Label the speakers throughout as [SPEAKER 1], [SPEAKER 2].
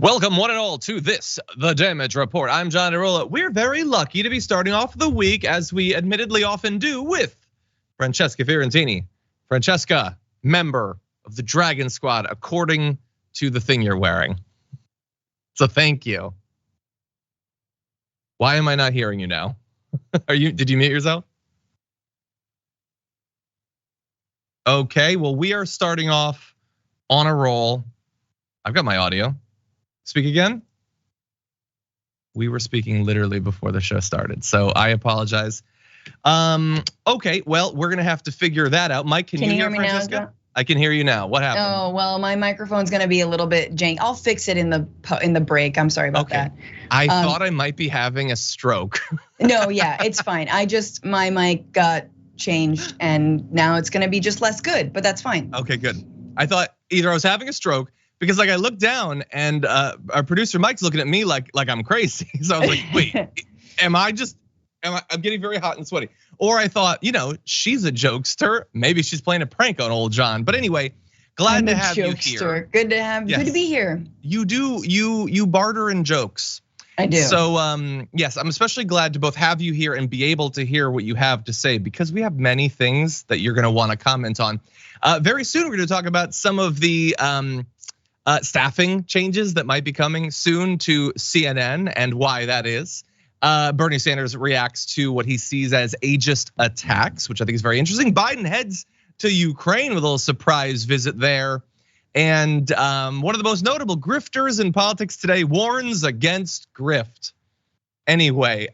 [SPEAKER 1] Welcome one and all to this, The Damage Report. I'm John Arola. We're very lucky to be starting off the week, as we admittedly often do, with Francesca Fiorentini. Francesca, member of the Dragon Squad, according to the thing you're wearing. So thank you. Why am I not hearing you now? Did you mute yourself? Okay, well, we are starting off on a roll. I've got my audio. Speak again? We were speaking literally before the show started, so I apologize. Okay, well, we're gonna have to figure that out. Mike, can you hear me, Francesca? Now? I can hear you now. What happened?
[SPEAKER 2] Oh, well, my microphone's gonna be a little bit jank. I'll fix it in the break. I'm sorry about that.
[SPEAKER 1] I thought I might be having a stroke.
[SPEAKER 2] No, yeah, it's fine. My mic got changed and now it's gonna be just less good, but that's fine.
[SPEAKER 1] Okay, good. I thought either I was having a stroke, because like I looked down and our producer Mike's looking at me like I'm crazy. So I was like, wait, I'm getting very hot and sweaty. Or I thought, she's a jokester. Maybe she's playing a prank on old John. But anyway, glad to have you here.
[SPEAKER 2] Good to be here.
[SPEAKER 1] You do, you barter in jokes.
[SPEAKER 2] I do.
[SPEAKER 1] So yes, I'm especially glad to both have you here and be able to hear what you have to say, because we have many things that you're gonna wanna comment on. Very soon we're gonna talk about some of the staffing changes that might be coming soon to CNN and why that is. Bernie Sanders reacts to what he sees as ageist attacks, which I think is very interesting. Biden heads to Ukraine with a little surprise visit there. And one of the most notable grifters in politics today warns against grift. Anyway,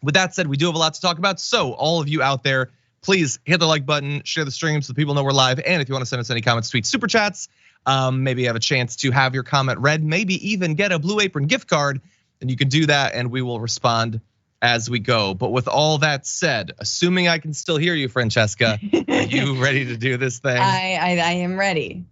[SPEAKER 1] with that said, we do have a lot to talk about. So all of you out there, please hit the like button, share the stream so people know we're live. And if you want to send us any comments, tweets, super chats, maybe have a chance to have your comment read, maybe even get a Blue Apron gift card, then you can do that and we will respond as we go. But with all that said, assuming I can still hear you, Francesca, are you ready to do this thing?
[SPEAKER 2] I am ready.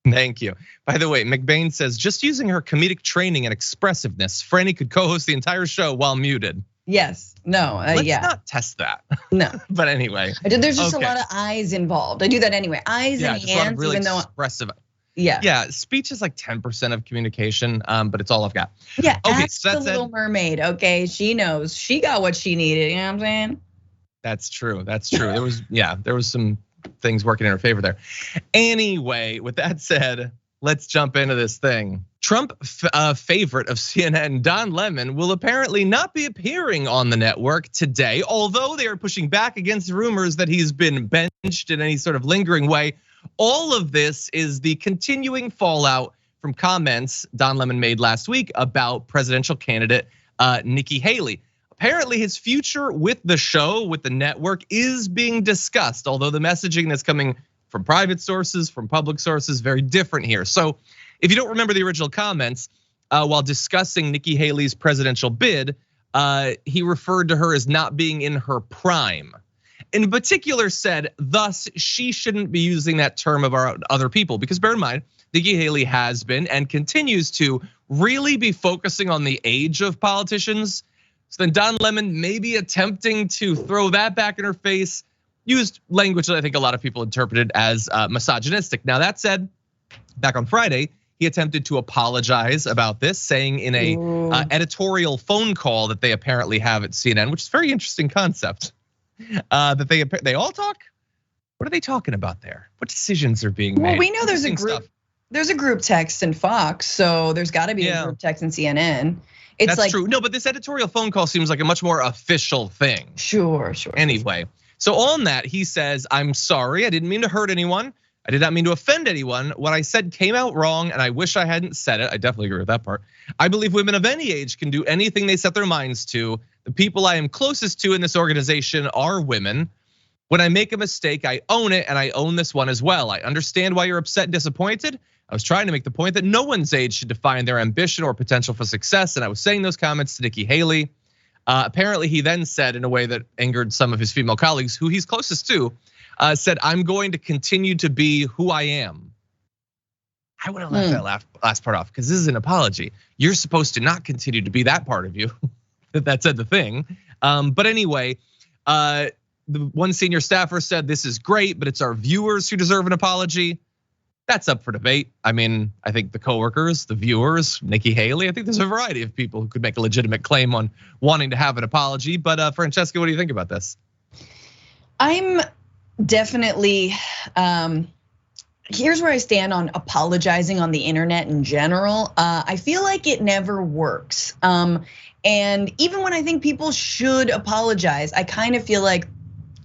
[SPEAKER 1] Thank you. By the way, McBain says, just using her comedic training and expressiveness, Franny could co-host the entire show while muted.
[SPEAKER 2] Yes, no,
[SPEAKER 1] Let's not test that.
[SPEAKER 2] No.
[SPEAKER 1] But anyway.
[SPEAKER 2] There's just a lot of eyes involved. I do that anyway. Eyes and hands,
[SPEAKER 1] really
[SPEAKER 2] even though
[SPEAKER 1] expressive.
[SPEAKER 2] Yeah,
[SPEAKER 1] speech is like 10% of communication, but it's all I've got.
[SPEAKER 2] Yeah, okay, so that's the Little Mermaid, okay? She knows, she got what she needed, you know what I'm saying?
[SPEAKER 1] That's true, there was some things working in her favor there. Anyway, with that said, let's jump into this thing. Trump favorite of CNN, Don Lemon, will apparently not be appearing on the network today, although they are pushing back against rumors that he's been benched in any sort of lingering way. All of this is the continuing fallout from comments Don Lemon made last week about presidential candidate Nikki Haley. Apparently his future with the show, with the network, is being discussed, although the messaging that's coming from private sources, from public sources, very different here. So if you don't remember the original comments, while discussing Nikki Haley's presidential bid, he referred to her as not being in her prime. In particular said, thus she shouldn't be using that term of our other people, because bear in mind, Nikki Haley has been and continues to really be focusing on the age of politicians. So then Don Lemon may be attempting to throw that back in her face, used language that I think a lot of people interpreted as misogynistic. Now that said, back on Friday, he attempted to apologize about this, saying in a editorial phone call that they apparently have at CNN, which is a very interesting concept. That they all talk. What are they talking about there? What decisions are being made?
[SPEAKER 2] Well, we know there's a group. There's a group text in Fox, so there's got to be a group text in CNN.
[SPEAKER 1] That's true. No, but this editorial phone call seems like a much more official thing.
[SPEAKER 2] Sure.
[SPEAKER 1] Anyway, so on that he says, "I'm sorry. I didn't mean to hurt anyone. I did not mean to offend anyone. What I said came out wrong, and I wish I hadn't said it." I definitely agree with that part. "I believe women of any age can do anything they set their minds to. The people I am closest to in this organization are women. When I make a mistake, I own it, and I own this one as well. I understand why you're upset and disappointed. I was trying to make the point that no one's age should define their ambition or potential for success, and I was saying those comments to Nikki Haley." Apparently he then said, in a way that angered some of his female colleagues who he's closest to, said, "I'm going to continue to be who I am." I would have left that last part off, because this is an apology. You're supposed to not continue to be that part of you. That said the thing. But anyway, the one senior staffer said, "This is great, but it's our viewers who deserve an apology." That's up for debate. I mean, I think the coworkers, the viewers, Nikki Haley, I think there's a variety of people who could make a legitimate claim on wanting to have an apology. But Francesca, what do you think about this?
[SPEAKER 2] I'm definitely, here's where I stand on apologizing on the internet in general. I feel like it never works. And even when I think people should apologize, I kind of feel like,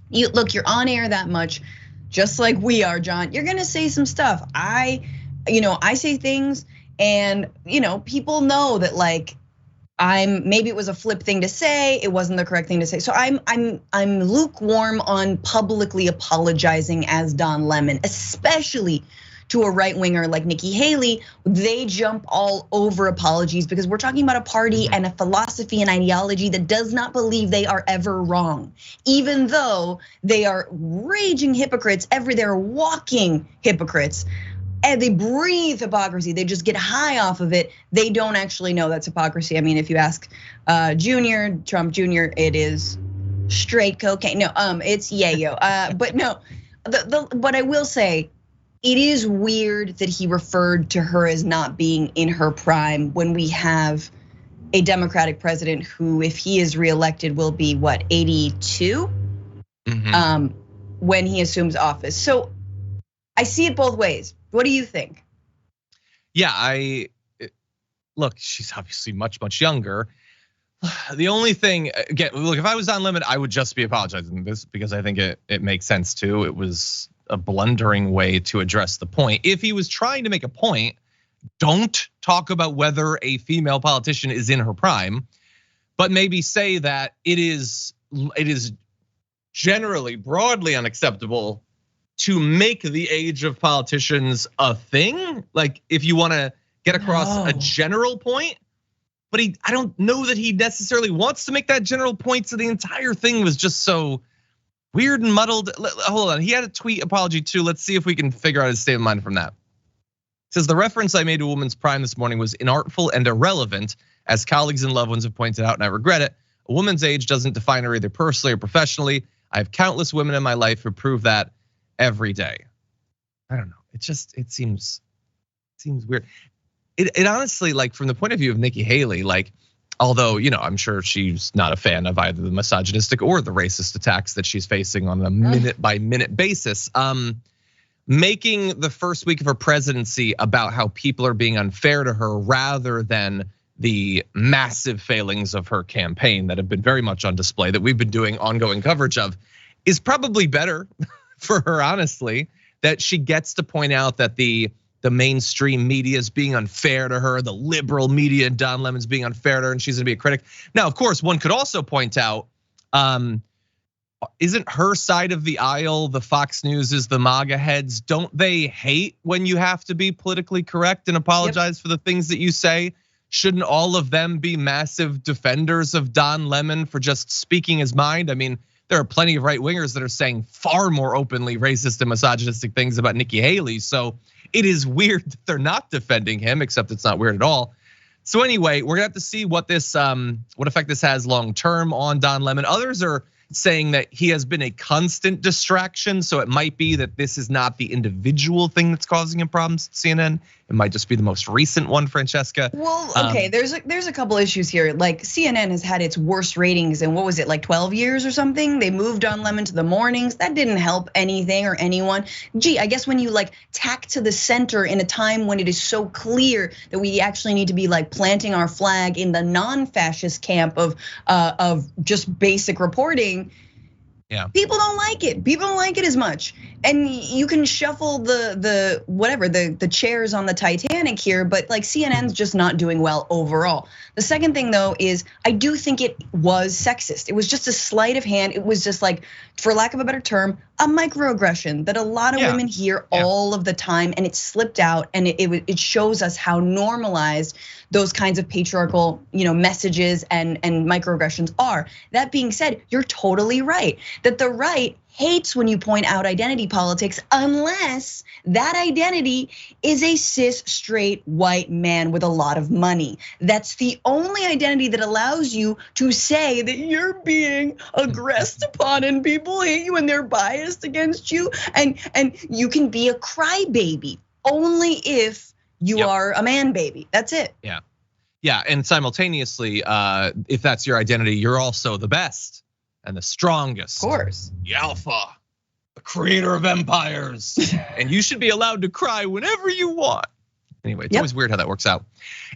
[SPEAKER 2] look, you're on air that much, just like we are, John. You're gonna say some stuff. I say things, and people know that like maybe it was a flip thing to say, it wasn't the correct thing to say. So I'm lukewarm on publicly apologizing as Don Lemon, especially to a right winger like Nikki Haley. They jump all over apologies because we're talking about a party and a philosophy and ideology that does not believe they are ever wrong, even though they are raging hypocrites. They're walking hypocrites. And they breathe hypocrisy. They just get high off of it. They don't actually know that's hypocrisy. I mean, if you ask Trump Jr., it is straight cocaine. No, it's yayo. But no, what I will say, it is weird that he referred to her as not being in her prime when we have a Democratic president who, if he is reelected, will be 82 when he assumes office. So I see it both ways. What do you think?
[SPEAKER 1] Yeah, look, she's obviously much younger. The only thing, again, look, if I was Don Lemon, I would just be apologizing this because I think it makes sense too. It was a blundering way to address the point. If he was trying to make a point, don't talk about whether a female politician is in her prime, but maybe say that it is generally broadly unacceptable to make the age of politicians a thing. Like if you want to get across a general point, but I don't know that he necessarily wants to make that general point. So the entire thing was just so weird and muddled. Hold on, he had a tweet apology too. Let's see if we can figure out his state of mind from that. It says the reference I made to a woman's prime this morning was inartful and irrelevant, as colleagues and loved ones have pointed out, and I regret it. A woman's age doesn't define her either personally or professionally. I have countless women in my life who prove that every day. I don't know. It seems weird. It honestly, like from the point of view of Nikki Haley, like, although, I'm sure she's not a fan of either the misogynistic or the racist attacks that she's facing on a minute by minute basis. Making the first week of her presidency about how people are being unfair to her rather than the massive failings of her campaign that have been very much on display, that we've been doing ongoing coverage of, is probably better for her, honestly, that she gets to point out that the mainstream media is being unfair to her, the liberal media, Don Lemon's being unfair to her, and she's gonna be a critic. Now, of course, one could also point out, isn't her side of the aisle, the Fox News is the MAGA heads, don't they hate when you have to be politically correct and apologize for the things that you say? Shouldn't all of them be massive defenders of Don Lemon for just speaking his mind? I mean, there are plenty of right wingers that are saying far more openly racist and misogynistic things about Nikki Haley. So it is weird that they're not defending him, except it's not weird at all. So anyway, we're gonna have to see what effect this has long term on Don Lemon. Others are saying that he has been a constant distraction. So it might be that this is not the individual thing that's causing him problems at CNN. It might just be the most recent one, Francesca.
[SPEAKER 2] Well, okay, there's a couple issues here. Like CNN has had its worst ratings in, what was it, like 12 years or something? They moved Don Lemon to the mornings. That didn't help anything or anyone. Gee, I guess when you like tack to the center in a time when it is so clear that we actually need to be like planting our flag in the non-fascist camp of just basic reporting.
[SPEAKER 1] Yeah.
[SPEAKER 2] People don't like it. People don't like it as much. And you can shuffle the chairs on the Titanic here, but like CNN's just not doing well overall. The second thing though is I do think it was sexist. It was just a sleight of hand. It was just like, for lack of a better term, a microaggression that a lot of women hear all of the time, and it slipped out, and it shows us how normalized those kinds of patriarchal, messages and microaggressions are. That being said, you're totally right that the right hates when you point out identity politics unless that identity is a cis straight white man with a lot of money. That's the only identity that allows you to say that you're being aggressed upon and people hate you and they're biased against you, and you can be a crybaby. only if you are a man baby. That's it.
[SPEAKER 1] Yeah, and simultaneously, if that's your identity, you're also the best and the strongest.
[SPEAKER 2] Of course.
[SPEAKER 1] The alpha, the creator of empires. And you should be allowed to cry whenever you want. Anyway, it's always weird how that works out.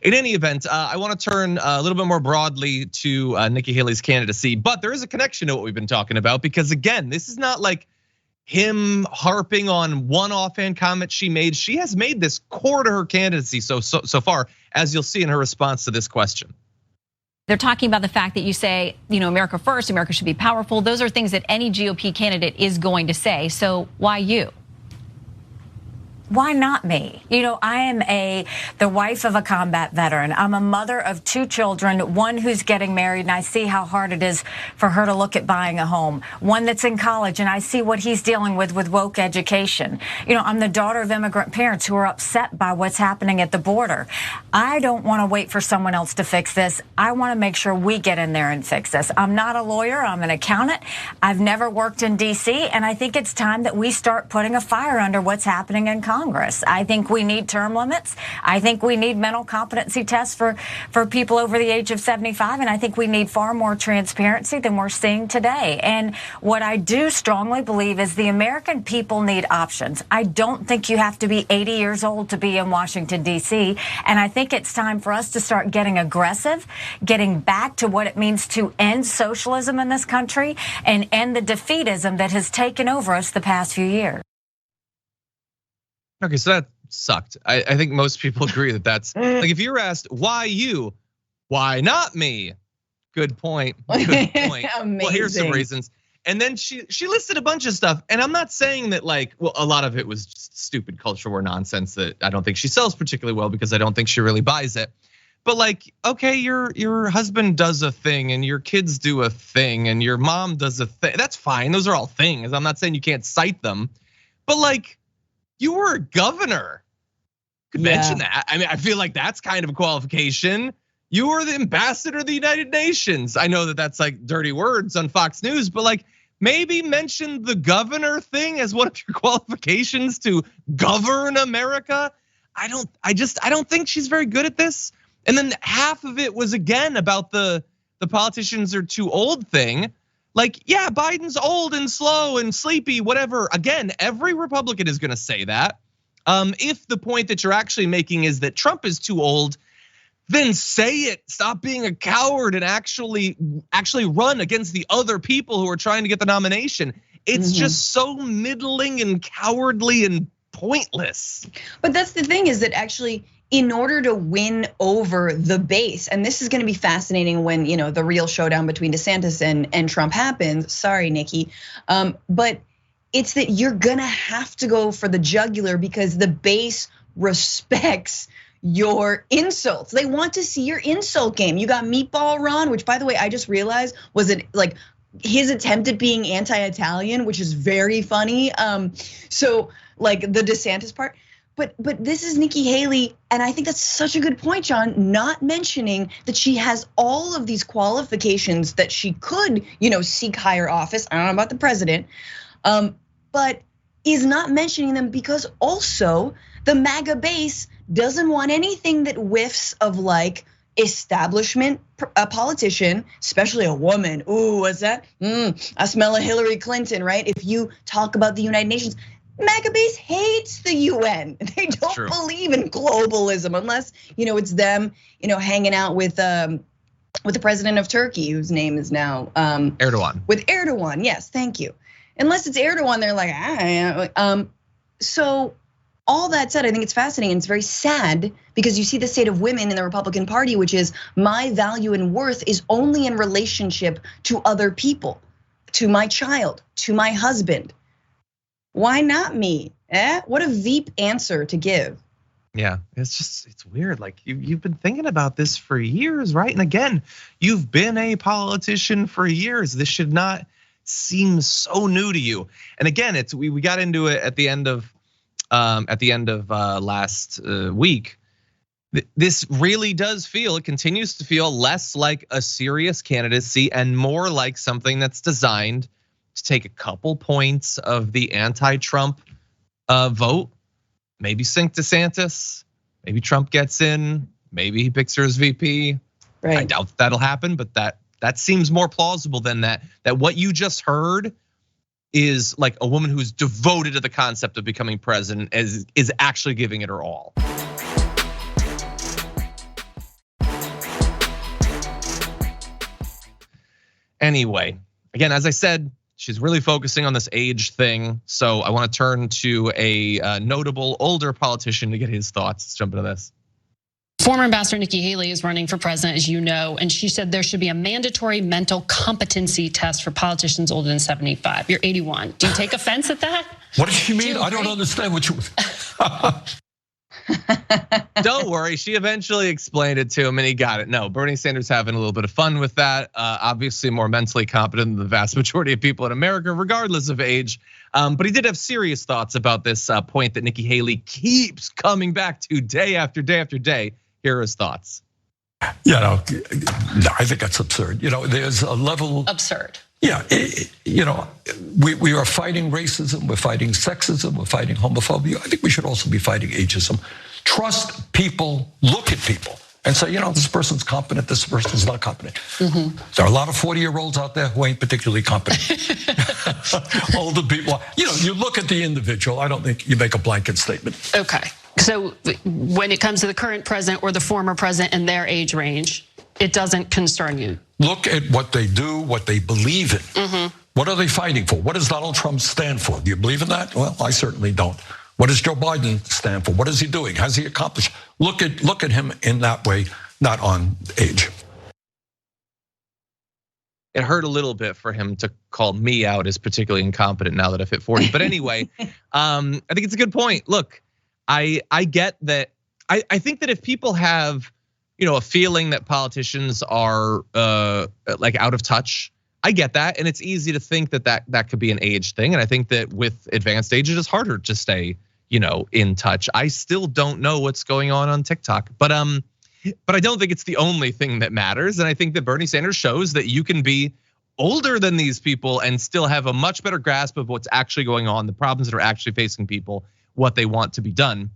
[SPEAKER 1] In any event, I want to turn a little bit more broadly to Nikki Haley's candidacy, but there is a connection to what we've been talking about because again, this is not like him harping on one offhand comment she made. She has made this core to her candidacy so far, as you'll see in her response to this question.
[SPEAKER 3] They're talking about the fact that you say, America first, America should be powerful. Those are things that any GOP candidate is going to say. So why you?
[SPEAKER 4] Why not me? I am the wife of a combat veteran. I'm a mother of 2 children, one who's getting married, and I see how hard it is for her to look at buying a home. One that's in college, and I see what he's dealing with woke education. I'm the daughter of immigrant parents who are upset by what's happening at the border. I don't want to wait for someone else to fix this. I want to make sure we get in there and fix this. I'm not a lawyer. I'm an accountant. I've never worked in DC, and I think it's time that we start putting a fire under what's happening in Congress. I think we need term limits. I think we need mental competency tests for people over the age of 75. And I think we need far more transparency than we're seeing today. And what I do strongly believe is the American people need options. I don't think you have to be 80 years old to be in Washington, D.C. And I think it's time for us to start getting aggressive, getting back to what it means to end socialism in this country and end the defeatism that has taken over us the past few years.
[SPEAKER 1] Okay, so that sucked. I think most people agree that that's like if you're asked why you, why not me? Good point. Good point. Well, here's some reasons. And then she listed a bunch of stuff, and I'm not saying that a lot of it was just stupid culture war nonsense that I don't think she sells particularly well because I don't think she really buys it. But okay, your husband does a thing, and your kids do a thing, and your mom does a thing. That's fine. Those are all things. I'm not saying you can't cite them, but you were a governor. Could mention that. I mean, I feel like that's kind of a qualification. You were the ambassador of the United Nations. I know that that's dirty words on Fox News, but maybe mention the governor thing as one of your qualifications to govern America. I don't think she's very good at this. And then half of it was again about the politicians are too old thing. Biden's old and slow and sleepy, whatever. Again, every Republican is gonna say that. If the point that you're actually making is that Trump is too old, then say it. Stop being a coward and actually run against the other people who are trying to get the nomination. It's just so middling and cowardly and pointless.
[SPEAKER 2] But that's the thing is that actually, in order to win over the base, and this is going to be fascinating when the real showdown between DeSantis and Trump happens. Sorry, Nikki, but it's that you're gonna have to go for the jugular because the base respects your insults. They want to see your insult game. You got Meatball Ron, which by the way I just realized was his attempt at being anti-Italian, which is very funny. So the DeSantis part. But this is Nikki Haley, and I think that's such a good point, John, not mentioning that she has all of these qualifications that she could, seek higher office. I don't know about the president, but is not mentioning them because also the MAGA base doesn't want anything that whiffs of establishment, a politician, especially a woman. Ooh, what's that? I smell a Hillary Clinton, right? If you talk about the United Nations, MAGA base hates the UN. They don't believe in globalism unless it's them hanging out with the president of Turkey, whose name is now
[SPEAKER 1] Erdogan.
[SPEAKER 2] With Erdogan, yes, thank you. Unless it's Erdogan, they're like, So all that said, I think it's fascinating. It's very sad because you see the state of women in the Republican Party, which is my value and worth is only in relationship to other people, to my child, to my husband. Why not me? What a Veep answer to give.
[SPEAKER 1] Yeah, it's weird. You've been thinking about this for years, right? And again, you've been a politician for years. This should not seem so new to you. And again, we got into it at the end of last week. This really does feel, it continues to feel less like a serious candidacy and more like something that's designed to take a couple points of the anti-Trump vote maybe sink DeSantis, maybe Trump gets in, maybe he picks her as VP.
[SPEAKER 2] Right.
[SPEAKER 1] I doubt that'll happen, but that seems more plausible than that what you just heard is like a woman who's devoted to the concept of becoming president is actually giving it her all. Anyway, again, as I said, she's really focusing on this age thing. So I want to turn to a notable older politician to get his thoughts. Let's jump into this.
[SPEAKER 5] Former Ambassador Nikki Haley is running for president, as you know, and she said there should be a mandatory mental competency test for politicians older than 75. You're 81. Do you take offense at that?
[SPEAKER 6] What does she mean? I don't understand what you.
[SPEAKER 1] Don't worry, she eventually explained it to him and he got it. No, Bernie Sanders having a little bit of fun with that. Obviously more mentally competent than the vast majority of people in America, regardless of age. But he did have serious thoughts about this point that Nikki Haley keeps coming back to day after day after day. Here are his thoughts.
[SPEAKER 6] I think that's absurd. There's a level.
[SPEAKER 5] Absurd.
[SPEAKER 6] Yeah, we are fighting racism, we're fighting sexism, we're fighting homophobia. I think we should also be fighting ageism. Trust people, look at people, and say, this person's competent, this person's not competent. Mm-hmm. There are a lot of 40-year-olds out there who ain't particularly competent. Older people, you look at the individual. I don't think you make a blanket statement.
[SPEAKER 5] Okay, so when it comes to the current president or the former president and their age range, it doesn't concern you.
[SPEAKER 6] Look at what they do, what they believe in. Mm-hmm. What are they fighting for? What does Donald Trump stand for? Do you believe in that? Well, I certainly don't. What does Joe Biden stand for? What is he doing? Has he accomplished? Look at him in that way, not on age.
[SPEAKER 1] It hurt a little bit for him to call me out as particularly incompetent now that I've hit 40. But anyway, I think it's a good point. Look, I get that. I think that if people have a feeling that politicians are like out of touch, I get that, and it's easy to think that could be an age thing. And I think that with advanced age, it is harder to stay in touch. I still don't know what's going on TikTok, but I don't think it's the only thing that matters. And I think that Bernie Sanders shows that you can be older than these people and still have a much better grasp of what's actually going on, the problems that are actually facing people, what they want to be done.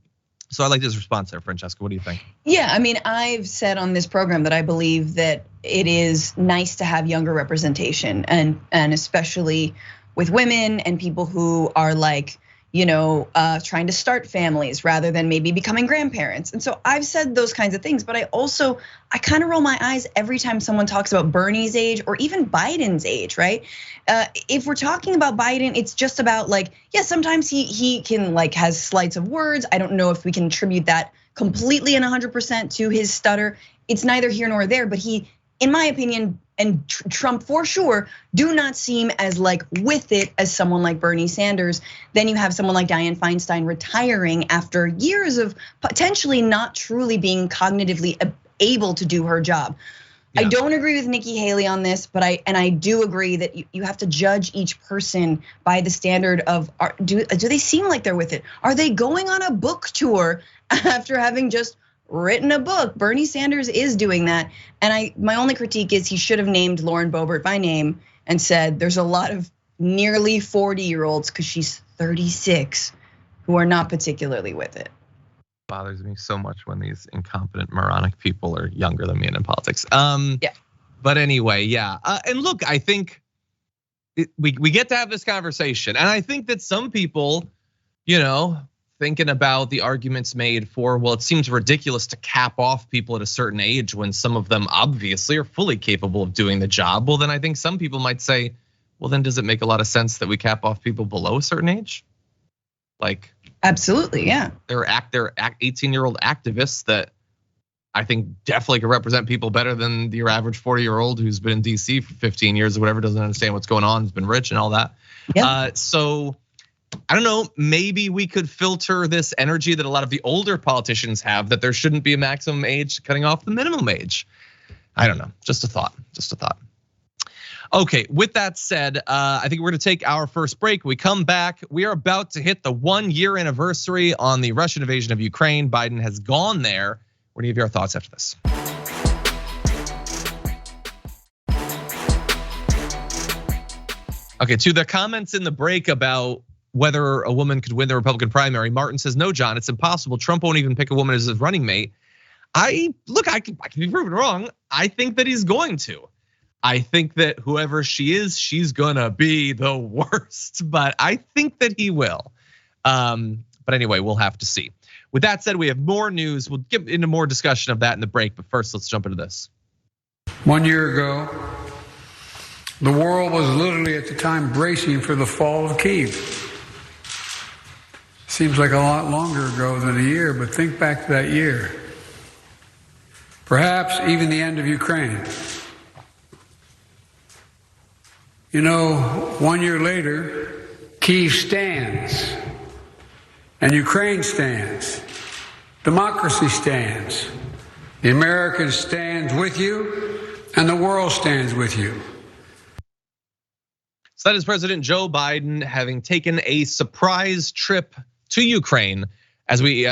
[SPEAKER 1] So I like this response there, Francesca. What do you think?
[SPEAKER 2] Yeah, I mean, I've said on this program that I believe that it is nice to have younger representation, and especially with women and people who are like, trying to start families rather than maybe becoming grandparents. And so I've said those kinds of things, but I kind of roll my eyes every time someone talks about Bernie's age or even Biden's age, right? If we're talking about Biden, it's just about sometimes he can has sleights of words. I don't know if we can attribute that completely and 100% to his stutter. It's neither here nor there, but he, in my opinion, and Trump for sure, do not seem as with it as someone like Bernie Sanders. Then you have someone like Dianne Feinstein retiring after years of potentially not truly being cognitively able to do her job. Yeah. I don't agree with Nikki Haley on this, but I do agree that you have to judge each person by the standard of do they seem like they're with it? Are they going on a book tour after having just written a book? Bernie Sanders is doing that. And my only critique is he should have named Lauren Boebert by name and said there's a lot of nearly 40-year-olds, because she's 36, who are not particularly with it.
[SPEAKER 1] Bothers me so much when these incompetent, moronic people are younger than me and in politics. Yeah. But anyway, yeah. And look, I think we get to have this conversation, and I think that some people, thinking about the arguments made for, well, it seems ridiculous to cap off people at a certain age when some of them obviously are fully capable of doing the job. Well, then I think some people might say, well, then does it make a lot of sense that we cap off people below a certain age?
[SPEAKER 2] Absolutely, yeah.
[SPEAKER 1] They're 18-year-old activists that I think definitely could represent people better than your average 40-year-old who's been in DC for 15 years or whatever, doesn't understand what's going on, has been rich and all that. Yeah. So I don't know, maybe we could filter this energy that a lot of the older politicians have, that there shouldn't be a maximum age cutting off the minimum age. I don't know, just a thought. Okay, with that said, I think we're gonna take our first break. We come back, we are about to hit the 1-year anniversary on the Russian invasion of Ukraine. Biden has gone there. We're gonna give you our thoughts after this. Okay, to the comments in the break about whether a woman could win the Republican primary. Martin says, no, John, it's impossible. Trump won't even pick a woman as his running mate. I can be proven wrong. I think that he's going to. I think that whoever she is, she's gonna be the worst, but I think that he will. But anyway, we'll have to see. With that said, we have more news. We'll get into more discussion of that in the break, but first let's jump into this.
[SPEAKER 7] 1 year ago, the world was literally at the time bracing for the fall of Kyiv. Seems like a lot longer ago than a year, but think back to that year. Perhaps even the end of Ukraine. You know, 1 year later, Kyiv stands, and Ukraine stands. Democracy stands. The Americans stand with you, and the world stands with you.
[SPEAKER 1] So that is President Joe Biden having taken a surprise trip to Ukraine. As we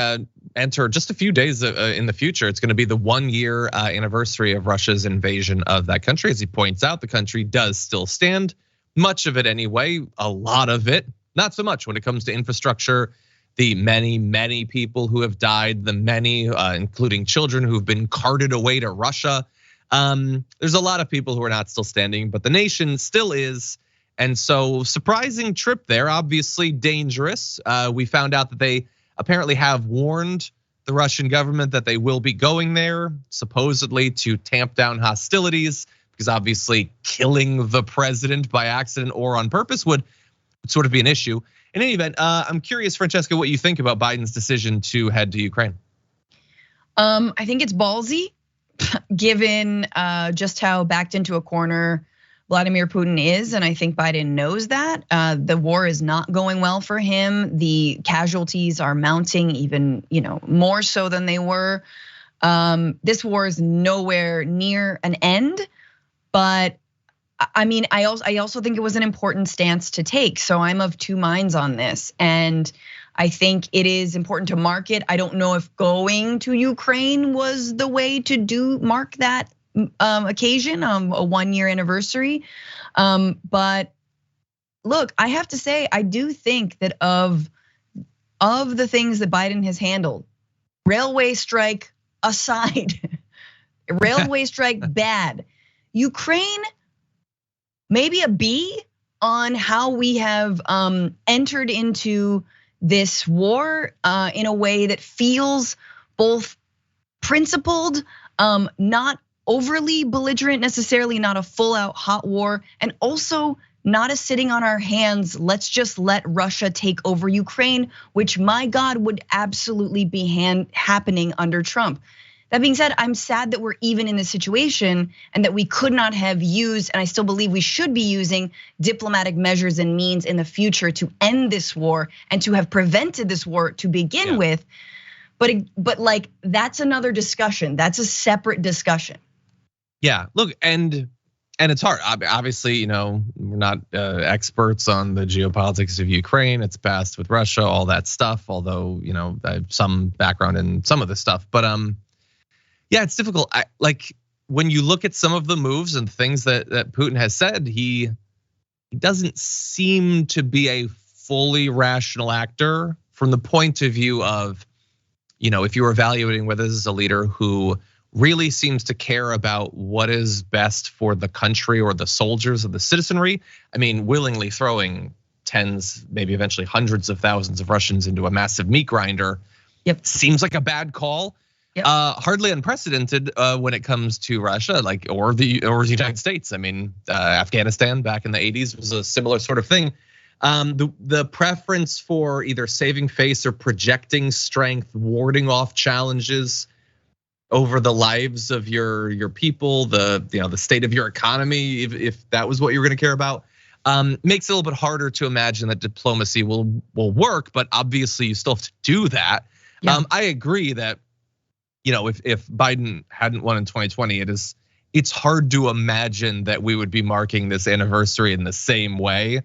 [SPEAKER 1] enter just a few days in the future, it's going to be the 1 year anniversary of Russia's invasion of that country. As he points out, the country does still stand, much of it anyway, a lot of it, not so much when it comes to infrastructure. The many, many people who have died, the many, including children who've been carted away to Russia. There's a lot of people who are not still standing, but the nation still is. And so surprising trip there, obviously dangerous. We found out that they apparently have warned the Russian government that they will be going there, supposedly to tamp down hostilities, because obviously killing the president by accident or on purpose would sort of be an issue. In any event, I'm curious, Francesca, what you think about Biden's decision to head to Ukraine.
[SPEAKER 2] I think it's ballsy, given just how backed into a corner Vladimir Putin is, and I think Biden knows that. The war is not going well for him. The casualties are mounting even, more so than they were. This war is nowhere near an end, but I mean, I also think it was an important stance to take. So I'm of two minds on this, and I think it is important to mark it. I don't know if going to Ukraine was the way to mark that occasion, a 1 year anniversary. But look, I have to say, I do think that of the things that Biden has handled, railway strike aside, railway strike bad, Ukraine, maybe a B on how we have entered into this war in a way that feels both principled, not overly belligerent necessarily, not a full out hot war, and also not a sitting on our hands, let's just let Russia take over Ukraine, which my God would absolutely be happening under Trump. That being said, I'm sad that we're even in this situation and that we could not have used, and I still believe we should be using, diplomatic measures and means in the future to end this war and to have prevented this war to begin with. But like, that's another discussion. That's a separate discussion.
[SPEAKER 1] Yeah, look, and it's hard. Obviously, we're not experts on the geopolitics of Ukraine. It's past with Russia, all that stuff. Although, I have some background in some of this stuff. But yeah, it's difficult. Like when you look at some of the moves and things that Putin has said, he doesn't seem to be a fully rational actor from the point of view of, if you're evaluating whether this is a leader who really seems to care about what is best for the country or the soldiers or the citizenry. I mean, willingly throwing tens, maybe eventually hundreds of thousands of Russians into a massive meat grinder.
[SPEAKER 2] Yep.
[SPEAKER 1] Seems like a bad call. Yep. Hardly unprecedented when it comes to Russia, or the United States. I mean, Afghanistan back in the 80s was a similar sort of thing. The preference for either saving face or projecting strength, warding off challenges over the lives of your people, the state of your economy, if that was what you were going to care about, makes it a little bit harder to imagine that diplomacy will work. But obviously, you still have to do that. Yeah. I agree that if Biden hadn't won in 2020, it's hard to imagine that we would be marking this anniversary in the same way.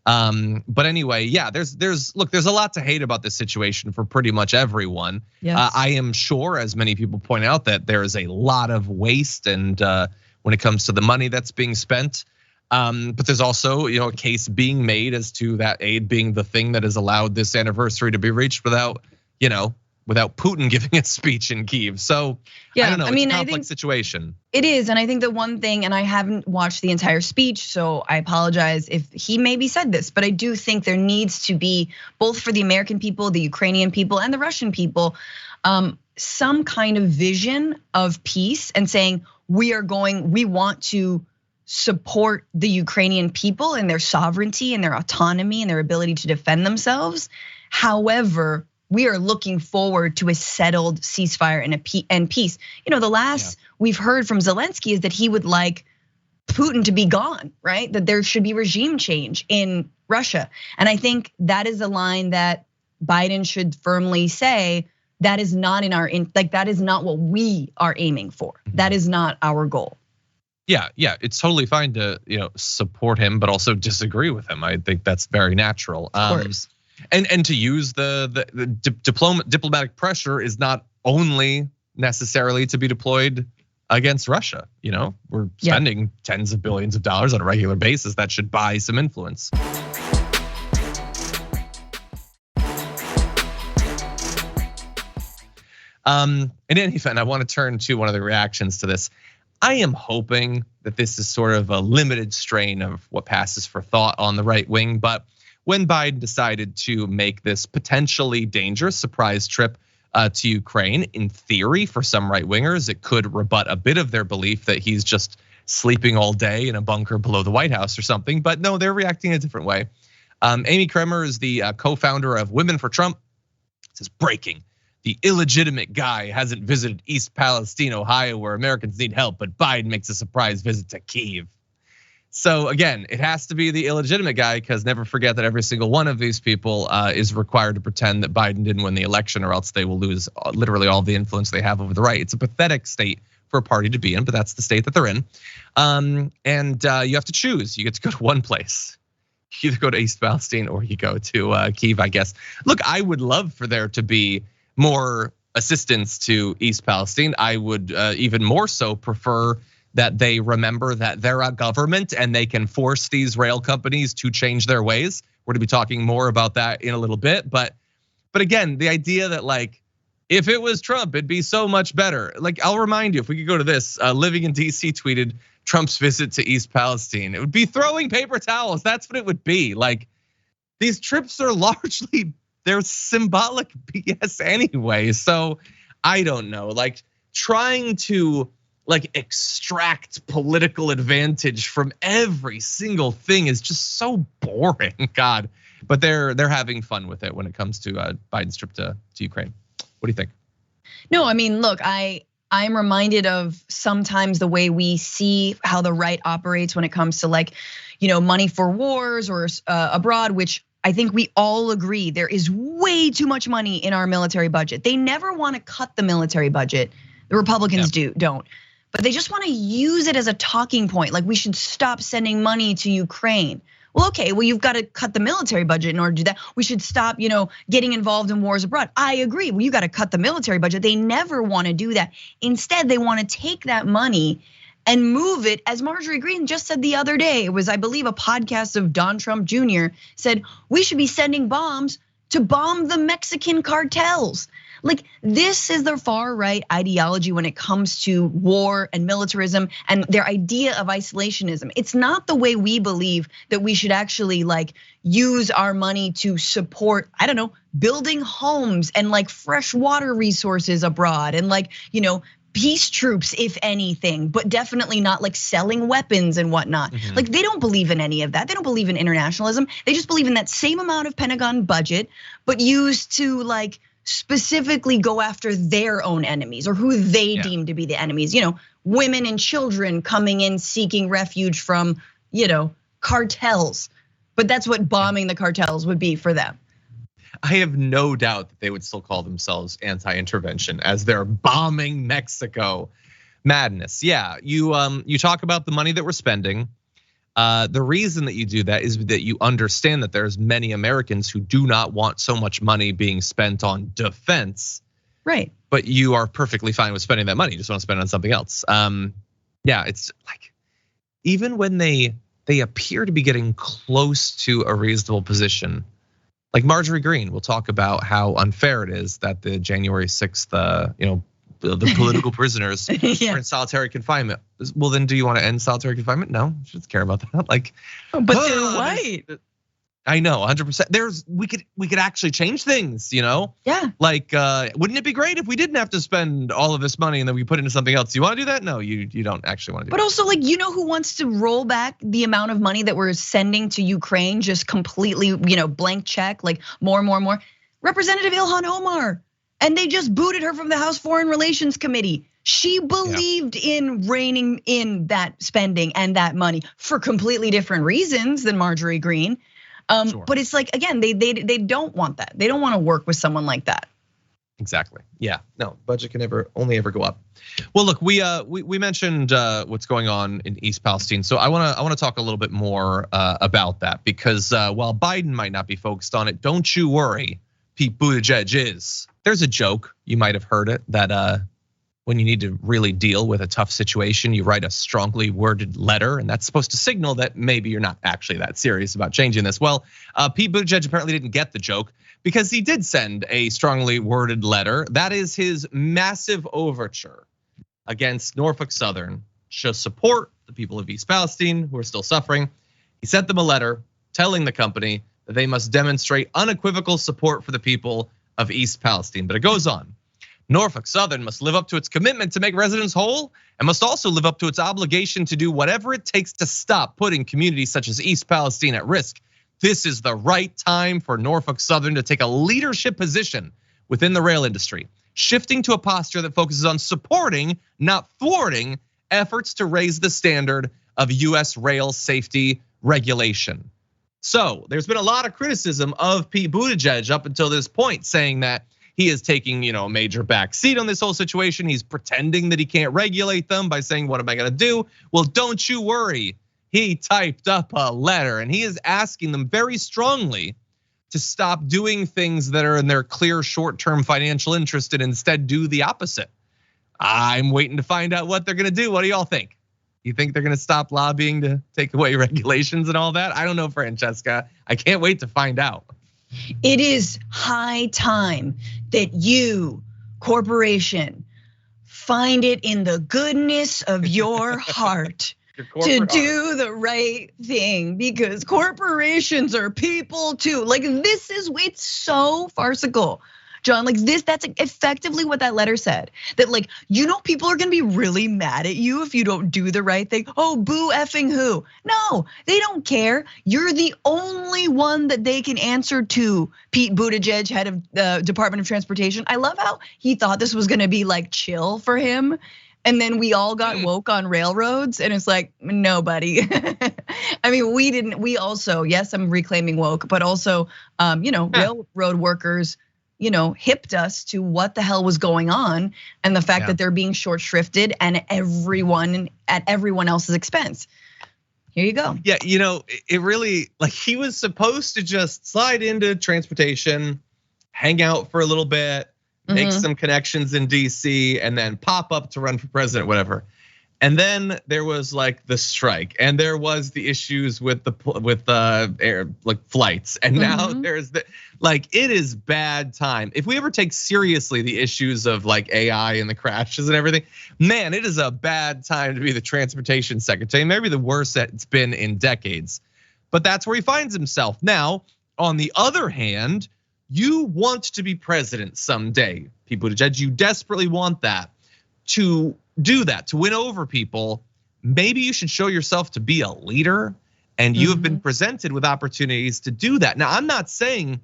[SPEAKER 1] But anyway, yeah, there's a lot to hate about this situation for pretty much everyone. Yes. I am sure, as many people point out, that there is a lot of waste, and when it comes to the money that's being spent, But there's also, a case being made as to that aid being the thing that has allowed this anniversary to be reached without Putin giving a speech in Kyiv. So
[SPEAKER 2] yeah,
[SPEAKER 1] I don't know, it's a complex
[SPEAKER 2] I think
[SPEAKER 1] situation.
[SPEAKER 2] It is, and I think the one thing, and I haven't watched the entire speech, so I apologize if he maybe said this, but I do think there needs to be, both for the American people, the Ukrainian people, and the Russian people, some kind of vision of peace and saying we want to support the Ukrainian people and their sovereignty and their autonomy and their ability to defend themselves. However, we are looking forward to a settled ceasefire and peace. The last we've heard from Zelensky is that he would like Putin to be gone, right? That there should be regime change in Russia. And I think that is a line that Biden should firmly say, that is not that is not what we are aiming for. That is not our goal.
[SPEAKER 1] Yeah, it's totally fine to support him, but also disagree with him. I think that's very natural.
[SPEAKER 2] Of course.
[SPEAKER 1] And to use the diplomatic pressure is not only necessarily to be deployed against Russia. We're spending tens of billions of dollars on a regular basis. That should buy some influence. In any event, I want to turn to one of the reactions to this. I am hoping that this is sort of a limited strain of what passes for thought on the right wing, but when Biden decided to make this potentially dangerous surprise trip to Ukraine, in theory, for some right wingers, it could rebut a bit of their belief that he's just sleeping all day in a bunker below the White House or something. But no, they're reacting a different way. Amy Kremer is the co-founder of Women for Trump. It says, breaking. The illegitimate guy hasn't visited East Palestine, Ohio, where Americans need help, but Biden makes a surprise visit to Kyiv. So again, it has to be the illegitimate guy, because never forget that every single one of these people is required to pretend that Biden didn't win the election, or else they will lose literally all the influence they have over the right. It's a pathetic state for a party to be in, but that's the state that they're in. And you have to choose. You get to go to one place. You either go to East Palestine or you go to Kyiv, I guess. Look, I would love for there to be more assistance to East Palestine. I would even more so prefer that they remember that they're a government and they can force these rail companies to change their ways. We're gonna be talking more about that in a little bit, but again, the idea that like, if it was Trump, it'd be so much better. Like, I'll remind you, if we could go to this, Living in DC tweeted Trump's visit to East Palestine. It would be throwing paper towels. That's what it would be. Like, these trips are largely, they're symbolic BS anyway. So I don't know, like trying to extract political advantage from every single thing is just so boring, God. But they're having fun with it when it comes to Biden's trip to Ukraine. What do you think? No,
[SPEAKER 2] I mean, look, I'm reminded of sometimes the way we see how the right operates when it comes to money for wars or abroad, which I think we all agree there is way too much money in our military budget. They never want to cut the military budget. The Republicans don't. But they just want to use it as a talking point. Like, we should stop sending money to Ukraine. Well, okay, you've got to cut the military budget in order to do that. We should stop, getting involved in wars abroad. I agree. Well, you got to cut the military budget. They never want to do that. Instead, they want to take that money and move it, as Marjorie Greene just said the other day. It was, I believe, a podcast of Don Trump Jr. said, we should be sending bombs to bomb the Mexican cartels. Like, this is their far right ideology when it comes to war and militarism and their idea of isolationism. It's not the way we believe that we should actually use our money to support, I don't know, building homes and fresh water resources abroad and peace troops, if anything, but definitely not selling weapons and whatnot. Mm-hmm. They don't believe in any of that. They don't believe in internationalism. They just believe in that same amount of Pentagon budget, but used to specifically go after their own enemies or who they deem to be the enemies. Women and children coming in seeking refuge from, cartels. But that's what bombing the cartels would be for them.
[SPEAKER 1] I have no doubt that they would still call themselves anti-intervention as they're bombing Mexico. Madness. Yeah, you talk about the money that we're spending. The reason that you do that is that you understand that there's many Americans who do not want so much money being spent on defense.
[SPEAKER 2] Right.
[SPEAKER 1] But you are perfectly fine with spending that money. You just want to spend it on something else. Yeah, it's even when they they appear to be getting close to a reasonable position. Like Marjorie Greene will talk about how unfair it is that the January 6th, the political prisoners are in solitary confinement. Well, then do you want to end solitary confinement? No, she doesn't care about that. Like,
[SPEAKER 2] but they're white.
[SPEAKER 1] I know, 100%. We could actually change things,
[SPEAKER 2] Yeah.
[SPEAKER 1] Like, wouldn't it be great if we didn't have to spend all of this money and then we put it into something else? Do you want to do that? No, you don't actually want to do that.
[SPEAKER 2] But also, like, who wants to roll back the amount of money that we're sending to Ukraine, just completely, blank check, like more. Representative Ilhan Omar, and they just booted her from the House Foreign Relations Committee. She believed in reining in that spending and that money for completely different reasons than Marjorie Greene.
[SPEAKER 1] Sure.
[SPEAKER 2] But it's like, again, they don't want that. They don't want to work with someone like that.
[SPEAKER 1] Exactly. Yeah. No, budget can only ever go up. Well, look, we mentioned what's going on in East Palestine, so I want to talk a little bit more about that, because while Biden might not be focused on it, don't you worry, Pete Buttigieg is. There's a joke, you might have heard it, that when you need to really deal with a tough situation, you write a strongly worded letter, and that's supposed to signal that maybe you're not actually that serious about changing this. Well, Pete Buttigieg apparently didn't get the joke, because he did send a strongly worded letter. That is his massive overture against Norfolk Southern to support the people of East Palestine who are still suffering. He sent them a letter telling the company that they must demonstrate unequivocal support for the people of East Palestine. But it goes on. Norfolk Southern must live up to its commitment to make residents whole, and must also live up to its obligation to do whatever it takes to stop putting communities such as East Palestine at risk. This is the right time for Norfolk Southern to take a leadership position within the rail industry, shifting to a posture that focuses on supporting, not thwarting, efforts to raise the standard of US rail safety regulation. So there's been a lot of criticism of Pete Buttigieg up until this point, saying that he is taking, a major backseat on this whole situation. He's pretending that he can't regulate them by saying, what am I gonna do? Well, don't you worry. He typed up a letter, and he is asking them very strongly to stop doing things that are in their clear short-term financial interest and instead do the opposite. I'm waiting to find out what they're gonna do. What do y'all think? You think they're gonna stop lobbying to take away regulations and all that? I don't know, Francesca. I can't wait to find out.
[SPEAKER 2] It is high time that you, corporation, find it in the goodness of your heart to do the right thing, because corporations are people too. Like, it's so farcical, John. Like that's effectively what that letter said. That people are gonna be really mad at you if you don't do the right thing. Oh, boo effing who? No, they don't care. You're the only one that they can answer to. Pete Buttigieg, head of the Department of Transportation. I love how he thought this was gonna be chill for him. And then we all got woke on railroads, and it's like, no, buddy. I mean, we didn't. We also, yes, I'm reclaiming woke, but also, railroad workers, hipped us to what the hell was going on, and the fact that they're being short shrifted and everyone at everyone else's expense. Here you go.
[SPEAKER 1] Yeah, it really, he was supposed to just slide into transportation, hang out for a little bit, make some connections in DC, and then pop up to run for president, whatever. And then there was the strike, and there was the issues with air flights, and now there's it is bad time. If we ever take seriously the issues of AI and the crashes and everything, man, it is a bad time to be the transportation secretary. Maybe the worst that it's been in decades. But that's where he finds himself now. On the other hand, you want to be president someday, Pete Buttigieg. You desperately want that. To do that, to win over people, maybe you should show yourself to be a leader, and you have been presented with opportunities to do that. Now, I'm not saying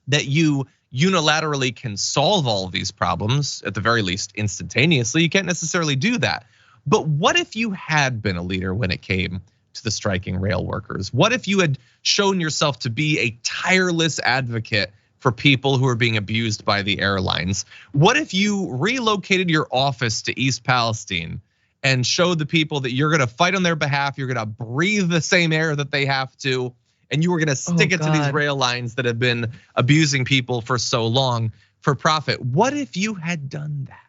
[SPEAKER 1] that you unilaterally can solve all of these problems, at the very least instantaneously. You can't necessarily do that. But what if you had been a leader when it came to the striking rail workers? What if you had shown yourself to be a tireless advocate for people who are being abused by the airlines? What if you relocated your office to East Palestine and showed the people that you're gonna fight on their behalf, you're gonna breathe the same air that they have to, and you were gonna stick it to these rail lines that have been abusing people for so long for profit? What if you had done that?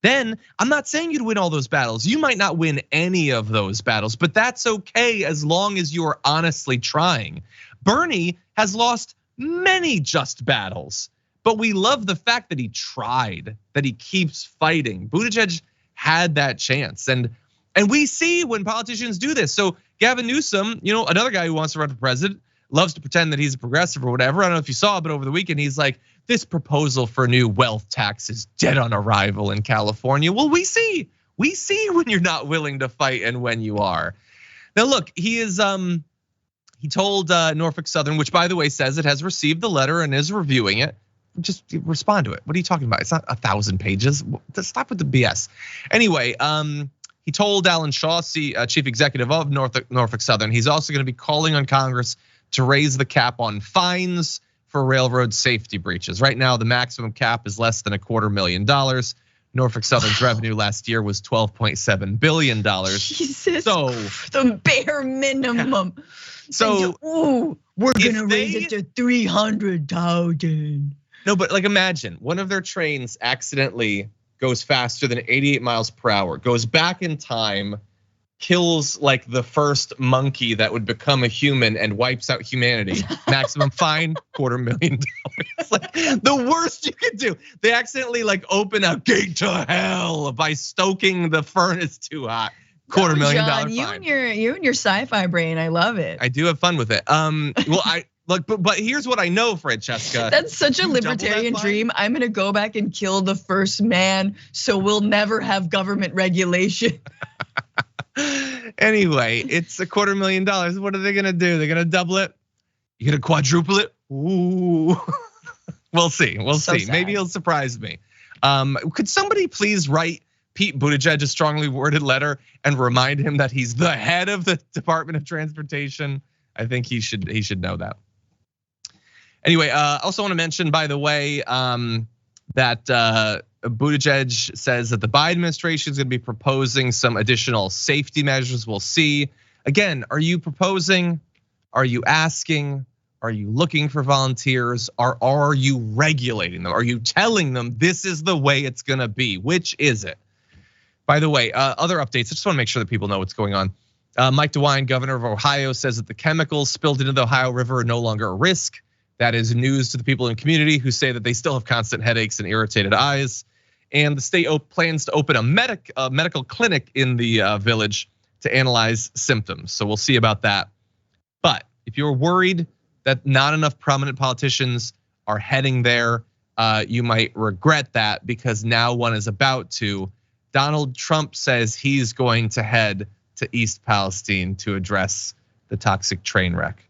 [SPEAKER 1] then I'm not saying you'd win all those battles. You might not win any of those battles, but that's okay as long as you are honestly trying. Bernie has lost many just battles, but we love the fact that he tried, that he keeps fighting. Buttigieg had that chance, and we see when politicians do this. So Gavin Newsom, another guy who wants to run for president, loves to pretend that he's a progressive or whatever. I don't know if you saw, but over the weekend he's like, this proposal for a new wealth tax is dead on arrival in California. Well, we see when you're not willing to fight and when you are. Now look, he told Norfolk Southern, which by the way says it has received the letter and is reviewing it. Just respond to it. What are you talking about? It's not 1,000 pages. Stop with the BS. Anyway, he told Alan Shaw, chief executive of Norfolk Southern, he's also going to be calling on Congress to raise the cap on fines for railroad safety breaches. Right now, the maximum cap is less than $250,000. Norfolk Southern's revenue last year was $12.7 billion.
[SPEAKER 2] Jesus,
[SPEAKER 1] so
[SPEAKER 2] the bare minimum.
[SPEAKER 1] Yeah. So
[SPEAKER 2] we're gonna raise it to 300,000.
[SPEAKER 1] No, but like imagine one of their trains accidentally goes faster than 88 miles per hour, goes back in time, kills like the first monkey that would become a human and wipes out humanity. Maximum fine, $250,000. Like the worst you could do. They accidentally like open a gate to hell by stoking the furnace too hot. $250,000 fine.
[SPEAKER 2] You and your sci-fi brain, I love it.
[SPEAKER 1] I do have fun with it. Well, but here's what I know, Francesca.
[SPEAKER 2] That's such a libertarian dream. I'm gonna go back and kill the first man, so we'll never have government regulation.
[SPEAKER 1] Anyway, it's $250,000. What are they gonna do? They're gonna double it? You gonna quadruple it? Ooh. We'll see. Sad. Maybe he'll surprise me. Could somebody please write Pete Buttigieg a strongly worded letter and remind him that he's the head of the Department of Transportation? I think he should know that. Anyway, I also want to mention, by the way, that Buttigieg says that the Biden administration is going to be proposing some additional safety measures. We'll see. Again, are you proposing? Are you asking? Are you looking for volunteers? Are you regulating them? Are you telling them this is the way it's going to be? Which is it? By the way, other updates. I just want to make sure that people know what's going on. Mike DeWine, governor of Ohio, says that the chemicals spilled into the Ohio River are no longer a risk. That is news to the people in the community who say that they still have constant headaches and irritated eyes. And the state plans to open a medical clinic in the village to analyze symptoms. So we'll see about that. But if you're worried that not enough prominent politicians are heading there, you might regret that because now one is about to. Donald Trump says he's going to head to East Palestine to address the toxic train wreck.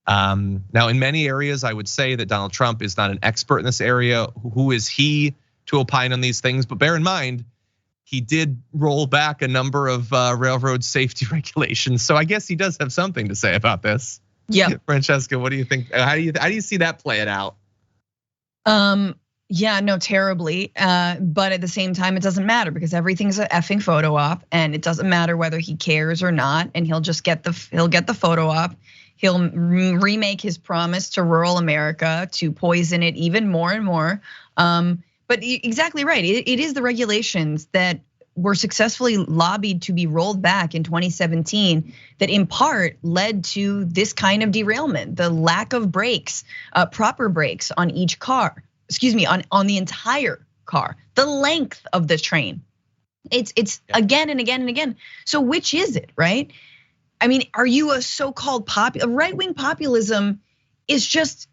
[SPEAKER 1] Now, in many areas, I would say that Donald Trump is not an expert in this area. Who is he to opine on these things? But bear in mind, he did roll back a number of railroad safety regulations. So I guess he does have something to say about this.
[SPEAKER 2] Yeah,
[SPEAKER 1] Francesca, what do you think? How do you see that playing out?
[SPEAKER 2] Yeah, no, terribly. But at the same time, it doesn't matter because everything's an effing photo op, and it doesn't matter whether he cares or not. And he'll just get the photo op. He'll remake his promise to rural America to poison it even more and more. But exactly right. It is the regulations that were successfully lobbied to be rolled back in 2017 that in part led to this kind of derailment, the lack of brakes, proper brakes on each car. Excuse me, on the entire car, the length of the train. It's again and again and again. So which is it, right? I mean, are you a so-called right-wing populism is just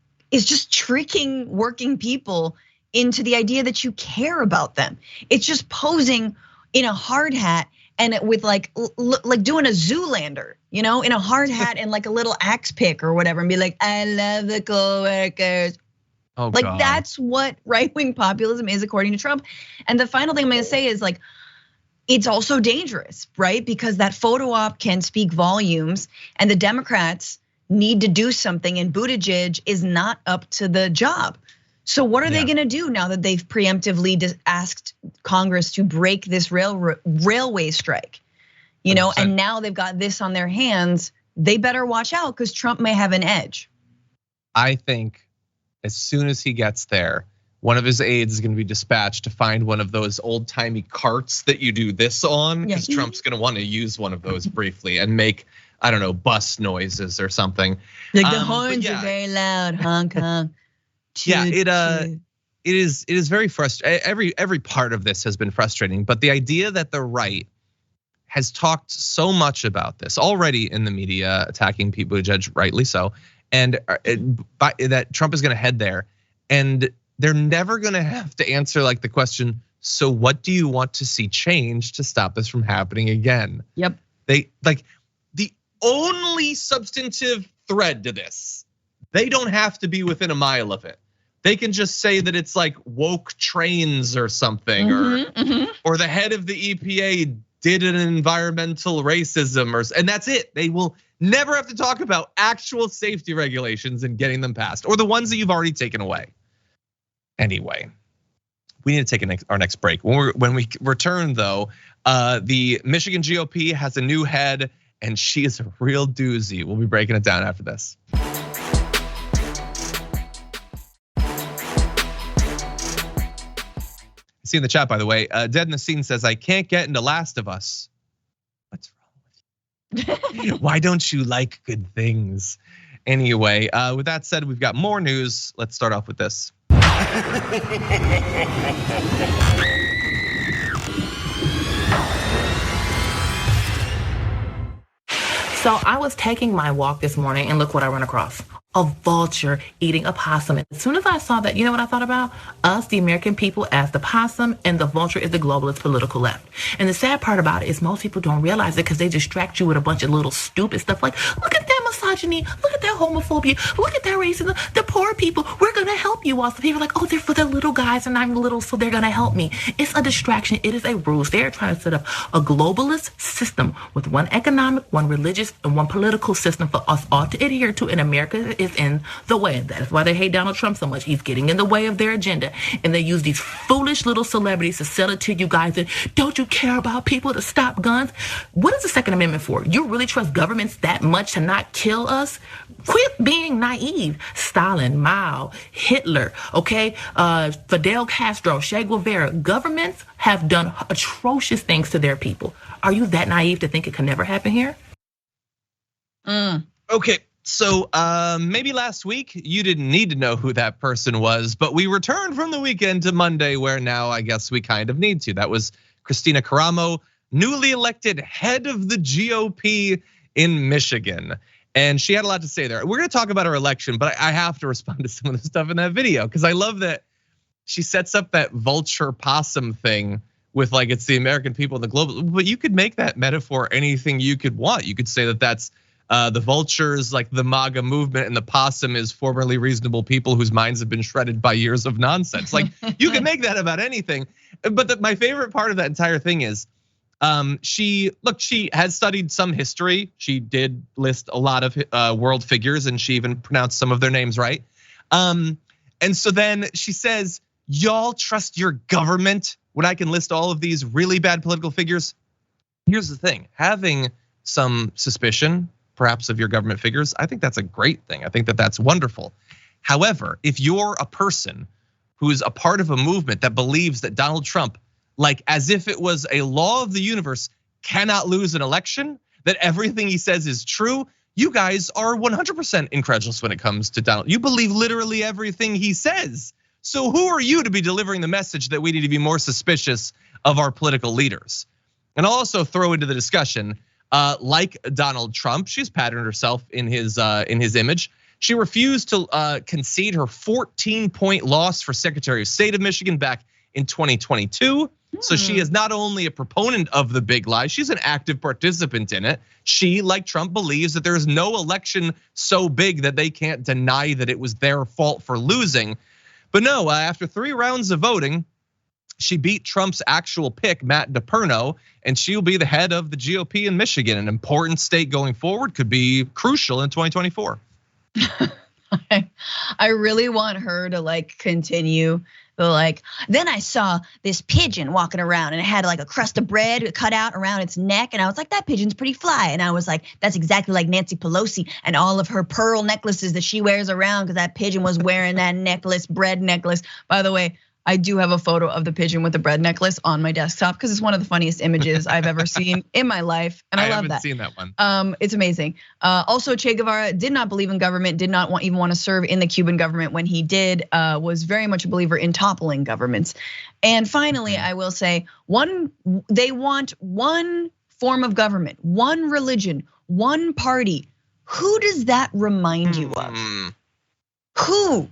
[SPEAKER 2] tricking working people into the idea that you care about them. It's just posing in a hard hat and with like doing a Zoolander, in a hard hat and like a little axe pick or whatever, and be like, I love the co-workers.
[SPEAKER 1] Oh,
[SPEAKER 2] like
[SPEAKER 1] God.
[SPEAKER 2] That's what right-wing populism is, according to Trump. And the final thing I'm gonna say is like, it's also dangerous, right? Because that photo op can speak volumes, and the Democrats need to do something, and Buttigieg is not up to the job. So what are they gonna do now that they've preemptively asked Congress to break this railway strike? And now they've got this on their hands. They better watch out because Trump may have an edge.
[SPEAKER 1] I think as soon as he gets there, one of his aides is going to be dispatched to find one of those old timey carts that you do this on, because Trump's going to want to use one of those briefly and make, I don't know, bus noises or something.
[SPEAKER 2] Like the horns are very loud, honk honk.
[SPEAKER 1] Yeah, it is very frustrating. Every part of this has been frustrating, but the idea that the right has talked so much about this already in the media, attacking people who judge rightly so, and that Trump is going to head there, and they're never going to have to answer like the question, so what do you want to see change to stop this from happening again?
[SPEAKER 2] Yep.
[SPEAKER 1] They like the only substantive thread to this, they don't have to be within a mile of it. They can just say that it's like woke trains or something, or the head of the EPA did an environmental racism, and that's it. They will never have to talk about actual safety regulations and getting them passed, or the ones that you've already taken away. Anyway, we need to take our next break. When we return, though, the Michigan GOP has a new head, and she is a real doozy. We'll be breaking it down after this. See in the chat, by the way, Dead in the Scene says, I can't get into Last of Us. What's wrong with you? Why don't you like good things? Anyway, with that said, we've got more news. Let's start off with this.
[SPEAKER 8] So I was taking my walk this morning and look what I ran across. A vulture eating a possum. As soon as I saw that, you know what I thought about? Us, the American people, as the possum, and the vulture is the globalist political left. And the sad part about it is most people don't realize it because they distract you with a bunch of little stupid stuff like, look at that misogyny, look at that homophobia, look at that racism, the poor people, we're gonna help you all. So people are like, oh, they're for the little guys and I'm little, so they're gonna help me. It's a distraction, it is a ruse. They're trying to set up a globalist system with one economic, one religious, and one political system for us all to adhere to, and America is in the way. That's why they hate Donald Trump so much. He's getting in the way of their agenda. And they use these foolish little celebrities to sell it to you guys that, don't you care about people to stop guns? What is the Second Amendment for? You really trust governments that much to not kill us? Quit being naive. Stalin, Mao, Hitler, okay? Fidel Castro, Che Guevara. Governments have done atrocious things to their people. Are you that naive to think it can never happen here?
[SPEAKER 1] Okay, so maybe last week you didn't need to know who that person was, but we returned from the weekend to Monday, where now I guess we kind of need to. That was Christina Caramo, newly elected head of the GOP in Michigan. And she had a lot to say there. We're gonna talk about her election, but I have to respond to some of the stuff in that video because I love that she sets up that vulture possum thing with like it's the American people and the global, but you could make that metaphor anything you could want. You could say that that's the vultures, like the MAGA movement, and the possum is formerly reasonable people whose minds have been shredded by years of nonsense. Like you can make that about anything. But my favorite part of that entire thing is, she has studied some history. She did list a lot of world figures, and she even pronounced some of their names right. And so then she says, y'all trust your government when I can list all of these really bad political figures? Here's the thing, having some suspicion, perhaps of your government figures, I think that's a great thing. I think that that's wonderful. However, if you're a person who is a part of a movement that believes that Donald Trump, like as if it was a law of the universe, cannot lose an election, that everything he says is true, you guys are 100% incredulous when it comes to Donald. You believe literally everything he says. So who are you to be delivering the message that we need to be more suspicious of our political leaders? And I'll also throw into the discussion, like Donald Trump, she's patterned herself in his image. She refused to concede her 14-point loss for Secretary of State of Michigan back in 2022. So she is not only a proponent of the big lie, she's an active participant in it. She, like Trump, believes that there is no election so big that they can't deny that it was their fault for losing. But no, after 3 rounds of voting, she beat Trump's actual pick, Matt DePerno, and she'll be the head of the GOP in Michigan. An important state going forward, could be crucial in 2024.
[SPEAKER 2] I really want her to like continue They're like, then I saw this pigeon walking around and it had like a crust of bread cut out around its neck. And I was like, that pigeon's pretty fly. And I was like, that's exactly like Nancy Pelosi and all of her pearl necklaces that she wears around, because that pigeon was wearing that necklace, bread necklace. By the way, I do have a photo of the pigeon with the bread necklace on my desktop because it's one of the funniest images I've ever seen in my life, and I love that.
[SPEAKER 1] I haven't seen that one.
[SPEAKER 2] It's amazing. Also, Che Guevara did not believe in government, did not even want to serve in the Cuban government when he did. Was very much a believer in toppling governments. And finally, I will say, they want one form of government, one religion, one party. Who does that remind you of? Who?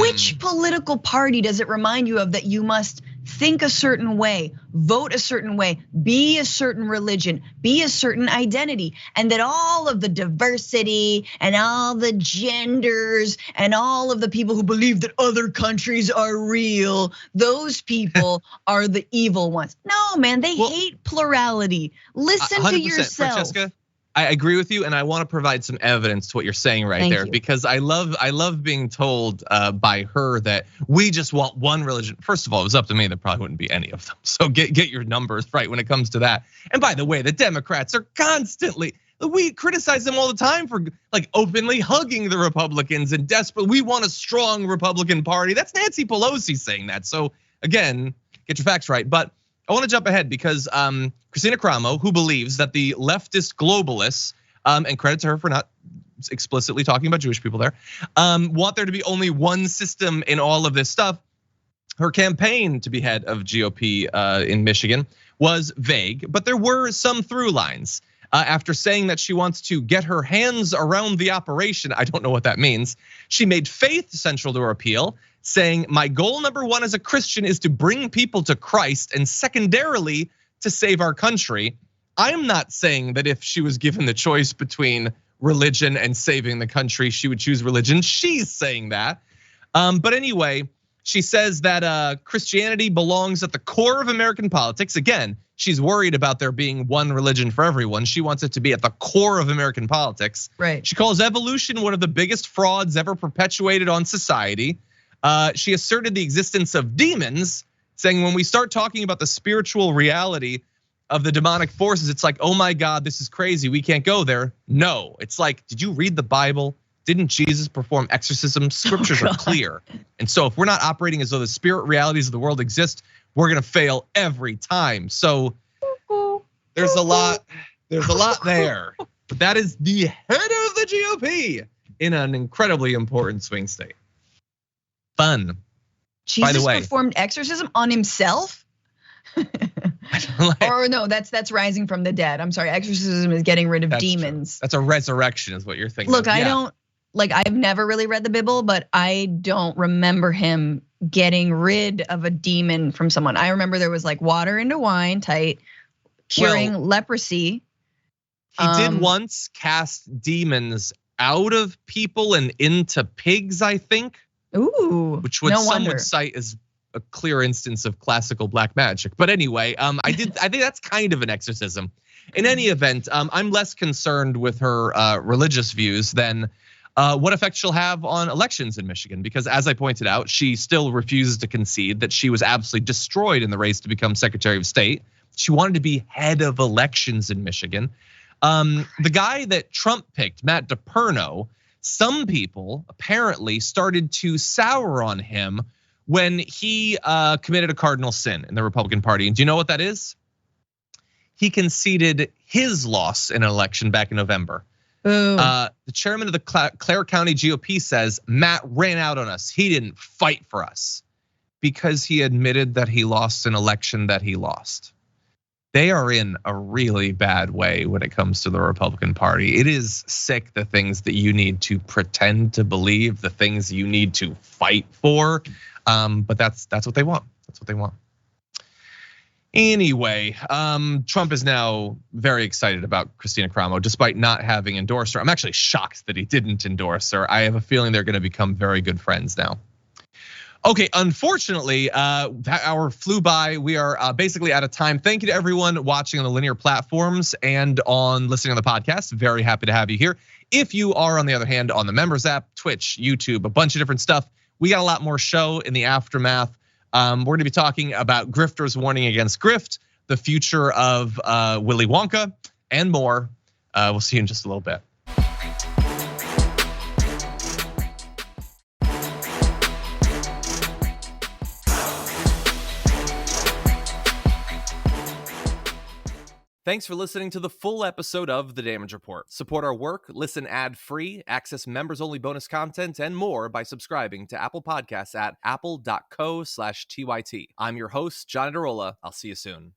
[SPEAKER 2] Which political party does it remind you of that you must think a certain way, vote a certain way, be a certain religion, be a certain identity, and that all of the diversity and all the genders and all of the people who believe that other countries are real, those people are the evil ones? No, man, they hate plurality. Listen to yourself.
[SPEAKER 1] Francesca, I agree with you, and I want to provide some evidence to what you're saying right there, because I love being told by her that we just want one religion. First of all, it was up to me, there probably wouldn't be any of them. So get your numbers right when it comes to that. And by the way, the Democrats are constantly, we criticize them all the time for like openly hugging the Republicans and desperate. We want a strong Republican Party. That's Nancy Pelosi saying that. So again, get your facts right. But I want to jump ahead because Christina Cramo, who believes that the leftist globalists, and credit to her for not explicitly talking about Jewish people there, want there to be only one system in all of this stuff. Her campaign to be head of GOP in Michigan was vague, but there were some through lines. After saying that she wants to get her hands around the operation, I don't know what that means. She made faith central to her appeal, saying, my goal number one as a Christian is to bring people to Christ, and secondarily, to save our country. I'm not saying that if she was given the choice between religion and saving the country, she would choose religion. She's saying that. But anyway, she says that Christianity belongs at the core of American politics. Again, she's worried about there being one religion for everyone. She wants it to be at the core of American politics.
[SPEAKER 2] Right.
[SPEAKER 1] She calls evolution one of the biggest frauds ever perpetuated on society. She asserted the existence of demons, saying when we start talking about the spiritual reality of the demonic forces, it's like, oh my God, this is crazy, we can't go there. No, it's like, did you read the Bible? Didn't Jesus perform exorcism? Scriptures are clear. And so if we're not operating as though the spirit realities of the world exist, we're gonna fail every time. So there's a lot there. But that is the head of the GOP in an incredibly important swing state. Fun.
[SPEAKER 2] Jesus
[SPEAKER 1] By the way,
[SPEAKER 2] performed exorcism on himself? Or no, that's rising from the dead. I'm sorry, exorcism is getting rid of demons.
[SPEAKER 1] True. That's a resurrection is what you're thinking.
[SPEAKER 2] Look, I've never really read the Bible, but I don't remember him getting rid of a demon from someone. I remember there was like water into wine type, curing leprosy.
[SPEAKER 1] He did once cast demons out of people and into pigs, I think.
[SPEAKER 2] Ooh,
[SPEAKER 1] which some would cite as a clear instance of classical black magic. But anyway, I think that's kind of an exorcism. In any event, I'm less concerned with her religious views than what effect she'll have on elections in Michigan, because as I pointed out, she still refuses to concede that she was absolutely destroyed in the race to become Secretary of State. She wanted to be head of elections in Michigan. The guy that Trump picked, Matt DePerno, some people apparently started to sour on him when he committed a cardinal sin in the Republican Party. And do you know what that is? He conceded his loss in an election back in November. The chairman of the Clare County GOP says Matt ran out on us. He didn't fight for us because he admitted that he lost an election that he lost. They are in a really bad way when it comes to the Republican Party. It is sick, the things that you need to pretend to believe, the things you need to fight for. But that's what they want. That's what they want. Anyway, Trump is now very excited about Christina Cramo, despite not having endorsed her. I'm actually shocked that he didn't endorse her. I have a feeling they're gonna become very good friends now. Okay, unfortunately, that hour flew by. We are basically out of time. Thank you to everyone watching on the linear platforms and on listening on the podcast. Very happy to have you here. If you are, on the other hand, on the members app, Twitch, YouTube, a bunch of different stuff, we got a lot more show in the aftermath We're going to be talking about grifters warning against grift, the future of Willy Wonka, and more. We'll see you in just a little bit.
[SPEAKER 9] Thanks for listening to the full episode of The Damage Report. Support our work, listen ad-free, access members-only bonus content, and more by subscribing to Apple Podcasts at apple.co/TYT. I'm your host, John Adarola. I'll see you soon.